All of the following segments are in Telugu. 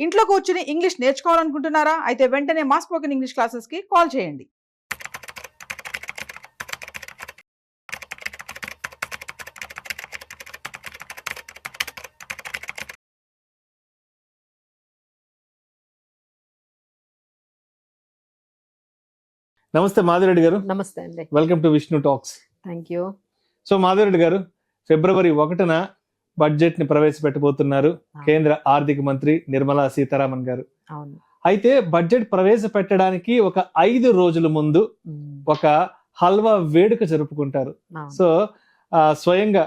ఇంట్లో కూర్చుని ఇంగ్లీష్ నేర్చుకోవాలనుకుంటున్నారా? అయితే వెంటనే మా స్పోకెన్ ఇంగ్లీష్ క్లాసెస్కి కాల్ చేయండి. నమస్తే మాధురెడ్డి గారు. నమస్తే అండి. Welcome to Vishnu talks. Thank you. So Madhu Reddy గారు, ఫిబ్రవరి 1న బడ్జెట్ ని ప్రవేశపెట్టబోతున్నారు కేంద్ర ఆర్థిక మంత్రి నిర్మలా సీతారామన్ గారు. అవును. అయితే బడ్జెట్ ప్రవేశపెట్టడానికి ఒక 5 రోజుల ముందు ఒక హల్వా వేడుక జరుపుకుంటారు. సో స్వయంగా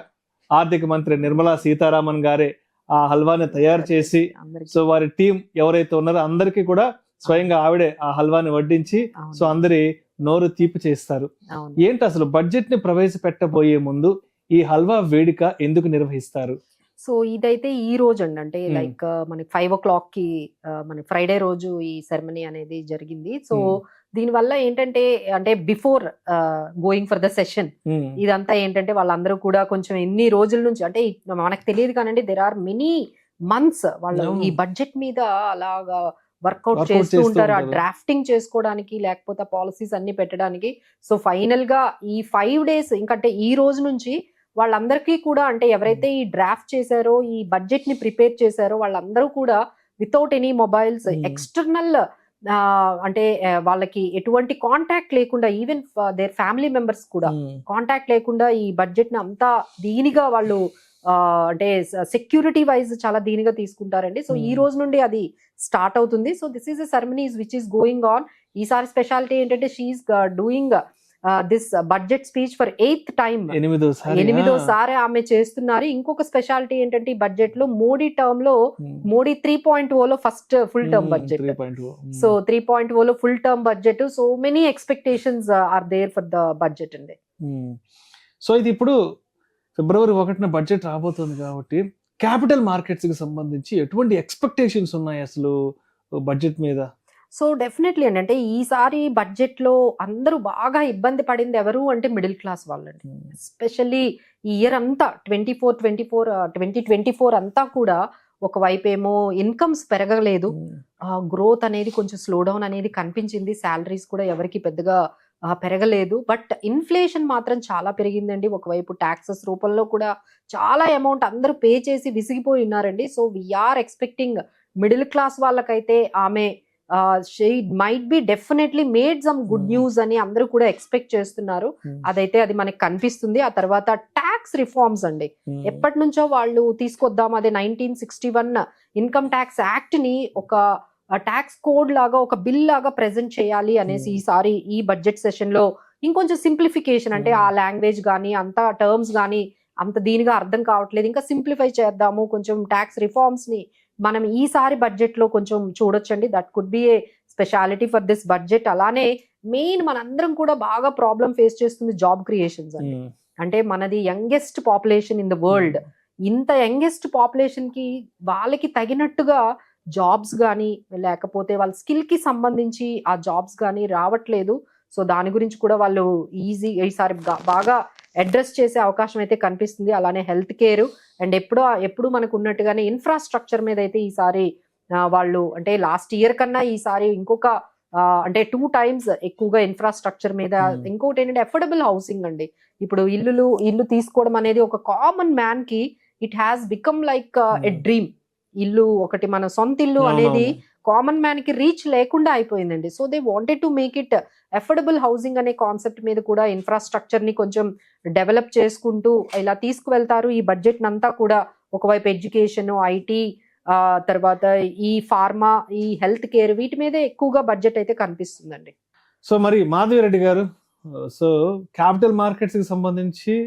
ఆర్థిక మంత్రి నిర్మలా సీతారామన్ గారే ఆ హల్వాని తయారు చేసి, సో వారి టీం ఎవరైతే ఉన్నారో అందరికీ కూడా స్వయంగా ఆవిడే ఆ హల్వాని వడ్డించి సో అందరి నోరు తీపి చేస్తారు. ఏంటి అసలు బడ్జెట్ ని ప్రవేశపెట్టబోయే ముందు ఈ హల్వా వేడుక ఎందుకు నిర్వహిస్తారు? సో ఇదైతే ఈ రోజు అండి, అంటే లైక్ మనకి 5 o'clock కి మనకి ఫ్రైడే రోజు ఈ సెరమనీ అనేది జరిగింది. సో దీనివల్ల ఏంటంటే, అంటే before going for the session ఇదంతా ఏంటంటే వాళ్ళందరూ కూడా కొంచెం ఎన్ని రోజుల నుంచి, అంటే మనకు తెలియదు కానండి, దెర్ ఆర్ మెనీ మంత్స్ వాళ్ళు ఈ బడ్జెట్ మీద అలాగా వర్కౌట్ చేస్తూ ఉంటారు, ఆ డ్రాఫ్టింగ్ చేసుకోవడానికి, లేకపోతే పాలసీస్ అన్ని పెట్టడానికి. సో ఫైనల్ గా ఈ 5 days ఇంకంటే ఈ రోజు నుంచి వాళ్ళందరికీ కూడా, అంటే ఎవరైతే ఈ డ్రాఫ్ట్ చేశారో, ఈ బడ్జెట్ ని ప్రిపేర్ చేశారో వాళ్ళందరూ కూడా వితౌట్ ఎనీ మొబైల్స్, ఎక్స్టర్నల్ అంటే వాళ్ళకి ఎటువంటి కాంటాక్ట్ లేకుండా, ఈవెన్ దేర్ ఫ్యామిలీ మెంబర్స్ కూడా కాంటాక్ట్ లేకుండా ఈ బడ్జెట్ ని అంతా దీనిగా వాళ్ళు అంటే సెక్యూరిటీ వైజ్ చాలా దీనిగా తీసుకుంటారండి. సో ఈ రోజు నుండి అది స్టార్ట్ అవుతుంది. So this is a ceremonies which is going on. ఈసారి స్పెషాలిటీ ఏంటంటే, she is doing this budget speech for 8th time, 8వ సారి ఆమె చేస్తున్నారు. ఇంకొక స్పెషాలిటీ ఏంటంటే, ఈ బడ్జెట్ లో మోడీ టర్మ్ లో, మోడీ 3.0లో first full term budget. So 3.0లో full term budget. So many expectations are there for the budget అండి. సో ఇది ఇప్పుడు ఫిబ్రవరి 1న బడ్జెట్ రాబోతుంది కాబట్టి క్యాపిటల్ మార్కెట్స్ కి సంబంధించి ఎటువంటి ఎక్స్పెక్టేషన్స్ ఉన్నాయి అసలు బడ్జెట్ మీద? సో డెఫినెట్లీ అండి, అంటే ఈసారి బడ్జెట్ లో అందరూ బాగా ఇబ్బంది పడింది ఎవరు అంటే మిడిల్ క్లాస్ వాళ్ళండి. ఎస్పెషల్లీ ఈ ఇయర్ అంతా 2024 అంతా కూడా ఒకవైపు ఏమో ఇన్కమ్స్ పెరగలేదు, గ్రోత్ అనేది కొంచెం స్లో డౌన్ అనేది కనిపించింది, శాలరీస్ కూడా ఎవరికి పెద్దగా పెరగలేదు. బట్ ఇన్ఫ్లేషన్ మాత్రం చాలా పెరిగిందండి. ఒకవైపు ట్యాక్సెస్ రూపంలో కూడా చాలా అమౌంట్ అందరూ పే చేసి విసిగిపోయి ఉన్నారండి. So we are expecting middle class వాళ్ళకైతే ఆమె she might be definitely made some good news అని అందరూ కూడా ఎక్స్పెక్ట్ చేస్తున్నారు. అది మనకి కనిపిస్తుంది. ఆ తర్వాత ట్యాక్స్ రిఫార్మ్స్ అండి, ఎప్పటి నుంచో వాళ్ళు తీసుకొద్దాం, అదే 1961 ఇన్కమ్ ట్యాక్స్ యాక్ట్ ని ఒక ట్యాక్స్ కోడ్ లాగా, ఒక బిల్ లాగా ప్రెజెంట్ చేయాలి అనేసి ఈసారి ఈ బడ్జెట్ సెషన్ లో ఇంకొంచెం సింప్లిఫికేషన్, అంటే ఆ లాంగ్వేజ్ గానీ అంత టర్మ్స్ గానీ అంత దీనిగా అర్థం కావట్లేదు, ఇంకా సింప్లిఫై చేద్దాము, కొంచెం ట్యాక్స్ రిఫార్మ్స్ ని మనం ఈసారి బడ్జెట్ లో కొంచెం చూడొచ్చండి. That could be A speciality for this budget. అలానే మెయిన్ మనందరం కూడా బాగా ప్రాబ్లం ఫేస్ చేస్తుంది జాబ్ క్రియేషన్స్ అండి. అంటే మనది youngest population in the world. ఇంత యంగెస్ట్ పాపులేషన్ కి వాళ్ళకి తగినట్టుగా జాబ్స్ కానీ, లేకపోతే వాళ్ళ స్కిల్ కి సంబంధించి ఆ జాబ్స్ కానీ రావట్లేదు. సో దాని గురించి కూడా వాళ్ళు ఈసారి బాగా అడ్రస్ చేసే అవకాశం అయితే కనిపిస్తుంది. అలానే హెల్త్ కేర్ అండ్ ఎప్పుడు మనకు ఉన్నట్టుగానే ఇన్ఫ్రాస్ట్రక్చర్ మీద అయితే ఈసారి వాళ్ళు, అంటే లాస్ట్ ఇయర్ కన్నా ఈసారి ఇంకొక అంటే 2 times ఎక్కువగా ఇన్ఫ్రాస్ట్రక్చర్ మీద. ఇంకోటి ఏంటంటే అఫోర్డబుల్ హౌసింగ్ అండి. ఇప్పుడు ఇల్లు తీసుకోవడం అనేది ఒక కామన్ మ్యాన్ కి it has become like a dream. ఇల్లు ఒకటి, మన సొంత ఇల్లు అనేది కామన్ మ్యాన్ కి రీచ్ లేకుండా అయిపోయిందండి. So they wanted to make it affordable housing అనే కాన్సెప్ట్ మీద కూడా ఇన్ఫ్రాస్ట్రక్చర్ ని కొంచెం డెవలప్ చేసుకుంటూ ఇలా తీసుకువెళ్తారు ఈ బడ్జెట్ నంతా కూడా. ఒకవైపు ఎడ్యుకేషన్, ఐటీ, తర్వాత ఈ ఫార్మా, ఈ హెల్త్ కేర్, వీటి మీదే ఎక్కువగా బడ్జెట్ అయితే కనిపిస్తుందండి. సో మరి మాధవిరెడ్డి గారు, సో క్యాపిటల్ మార్కెట్స్ కి సంబంధించి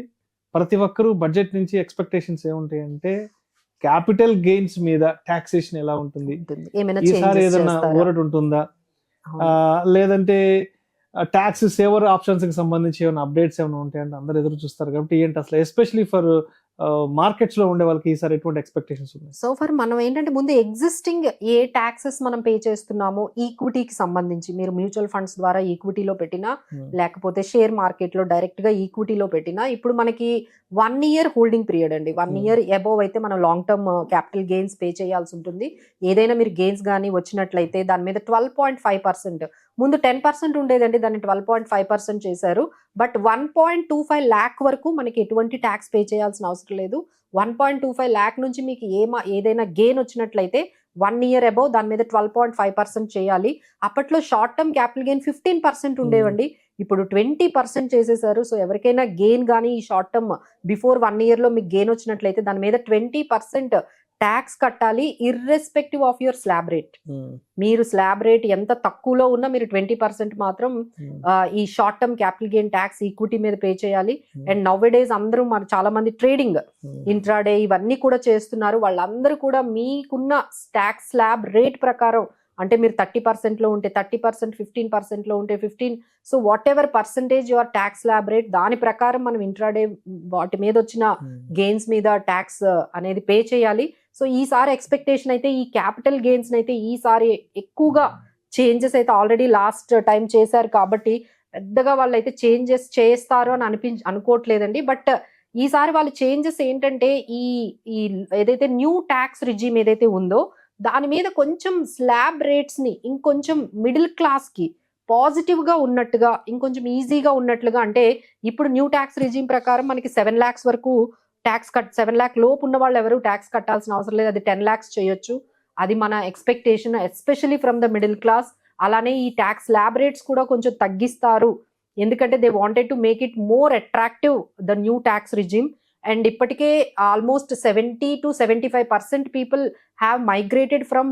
ప్రతి ఒక్కరూ బడ్జెట్ నుంచి ఎక్స్పెక్టేషన్స్ ఏముంటాయి అంటే, క్యాపిటల్ గెయిన్స్ మీద టాక్సేషన్ ఎలా ఉంటుంది, ఈసారి ఏదైనా ఊరట ఉంటుందా, లేదంటే ట్యాక్స్ సేవర్ ఆప్షన్స్ కి సంబంధించి ఏమైనా అప్డేట్స్ ఏమైనా ఉంటాయంటే అందరు ఎదురు చూస్తారు. కాబట్టి ఏంటి అసలు ఎస్పెషలీ ఫర్ మార్కెట్స్ లో ఉండే వాళ్ళకి ఈసారి ఎటువంటి ఎక్స్పెక్టేషన్స్ ఉన్నాయి? సో ఫర్ మనం ఏంటంటే ముందు ఎగ్జిస్టింగ్ ఏ ట్యాక్సెస్ మనం పే చేస్తున్నామో ఈక్విటీకి సంబంధించి, మీరు మ్యూచువల్ ఫండ్స్ ద్వారా ఈక్విటీలో పెట్టినా లేకపోతే షేర్ మార్కెట్ లో డైరెక్ట్ గా ఈక్విటీలో పెట్టినా, ఇప్పుడు మనకి 1 year హోల్డింగ్ పీరియడ్ అండి. 1 year అబోవ్ అయితే మనం long term capital gains pay చేయాల్సి ఉంటుంది. ఏదైనా మీరు గెయిన్స్ కానీ వచ్చినట్లయితే దాని మీద 12.5%, ముందు 10% ఉండేదండి, దాన్ని 12.5% చేశారు. బట్ 1.25 lakh వరకు మనకి ఎటువంటి ట్యాక్స్ పే చేయాల్సిన అవసరం లేదు. 1.25 lakh నుంచి మీకు ఏదైనా గెయిన్ వచ్చినట్లయితే 1 year అబోవ్ దాని మీద 12.5% చేయాలి. అప్పట్లో షార్ట్ టర్మ్ క్యాపిటల్ గెయిన్ 15% ఉండేవండి, ఇప్పుడు 20% చేసేసారు. సో ఎవరికైనా గెయిన్ కానీ ఈ షార్ట్ టర్మ్ బిఫోర్ 1 year లో మీకు గెయిన్ వచ్చినట్లయితే దాని మీద 20% ట్యాక్స్ కట్టాలి, irrespective of your slab rate. మీరు స్లాబ్ రేట్ ఎంత తక్కువలో ఉన్నా మీరు 20% మాత్రం ఈ short term capital gain tax equity మీద పే చేయాలి. అండ్ నవ్ డేస్ అందరూ చాలా మంది ట్రేడింగ్, ఇంట్రాడే ఇవన్నీ కూడా చేస్తున్నారు. వాళ్ళందరూ కూడా మీకున్న ట్యాక్స్ స్లాబ్ రేట్ ప్రకారం, అంటే మీరు 30% లో ఉంటే 30%, 15% లో ఉంటే 15, so what ever percentage your tax slab rate, దాని ప్రకారం మనం ఇంట్రాడే వాటి మీద వచ్చిన గెయిన్స్ మీద ట్యాక్స్ అనేది పే చేయాలి. సో ఈసారి ఎక్స్పెక్టేషన్ అయితే ఈ క్యాపిటల్ గెయిన్స్ అయితే ఈసారి ఎక్కువగా చేంజెస్ అయితే ఆల్రెడీ లాస్ట్ టైం చేశారు కాబట్టి పెద్దగా వాళ్ళు అయితే చేంజెస్ చేస్తారు అని అనుకోవట్లేదండి. బట్ ఈసారి వాళ్ళ చేంజెస్ ఏంటంటే ఈ ఏదైతే న్యూ ట్యాక్స్ రిజీమ్ ఏదైతే ఉందో దాని మీద కొంచెం స్లాబ్ రేట్స్ ని ఇంకొంచెం మిడిల్ క్లాస్ కి పాజిటివ్ గా ఉన్నట్టుగా, ఇంకొంచెం ఈజీగా ఉన్నట్లుగా, అంటే ఇప్పుడు న్యూ ట్యాక్స్ రిజీమ్ ప్రకారం మనకి 7 lakhs వరకు ట్యాక్స్ 7 lakh లోపు ఉన్న వాళ్ళు ఎవరు ట్యాక్స్ కట్టాల్సిన అవసరం లేదు, అది 10 lakhs చేయొచ్చు. అది మన expectation, especially from the middle class. అలానే ఈ ట్యాక్స్ స్లాబ్ రేట్స్ కూడా కొంచెం తగ్గిస్తారు, ఎందుకంటే they wanted to make it more attractive the new tax regime. And ఇప్పటికే almost 70 to 75% people have migrated from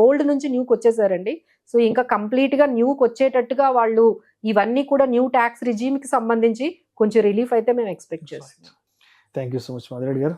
old నుంచి న్యూకి వచ్చేసారండి. సో ఇంకా కంప్లీట్ గా న్యూకి వచ్చేటట్టుగా వాళ్ళు ఇవన్నీ కూడా న్యూ ట్యాక్స్ రిజీమ్ కి సంబంధించి కొంచెం రిలీఫ్ అయితే మేము ఎక్స్పెక్ట్ చేస్తున్నాం. Thank you so much Madhu Reddy గారు.